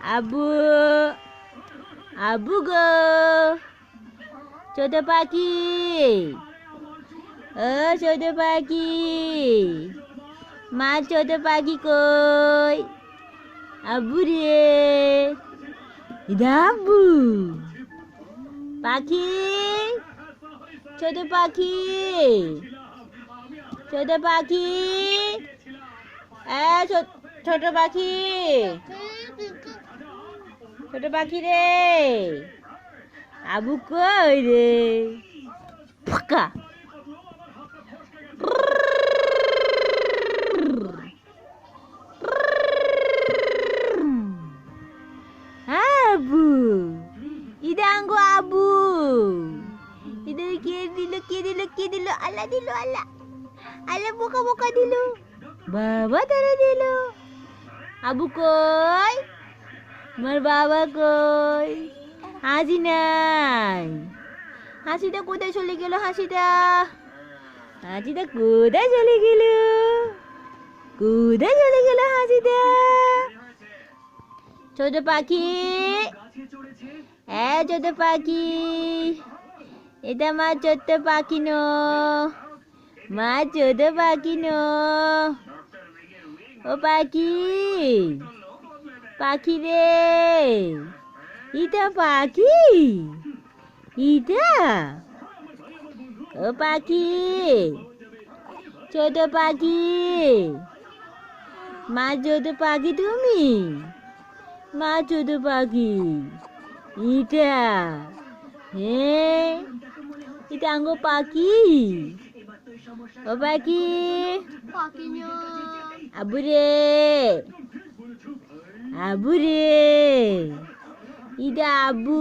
আবু আবু গো ছোট পাখি ও ছোট পাখি মা ছোট পাখি কই আবু রে আবু পাখি ছোট পাখি ছোট পাখি ছোট পাখি ছোট পাখি রে আবু কই রে ফাঁকা আবু ইদাঙ্গো আবু ইদের কে দিল আল্লাহ দিল আল্লাহ আল্লাহ বোকা বোকা দিল বাবা তারা দিল আবু কই আমার বাবা কই হাসি নাই হাসিটা কোথায় চলে গেল হাসিটা কোথায় চলে গেল হাসিটা ছোট পাখি ছোট পাখি এটা মা ছোট্ট পাখি মা ছোট পাখি ও পাখি পাখি রে ইটা পাখি ইটা ও পাখি ছোট পাখি মা ছোট পাখি তুমি মা ছোট পাখি ইটা এটা আঙ্গো পাখি ও পাখি আবু রে ইটা আবু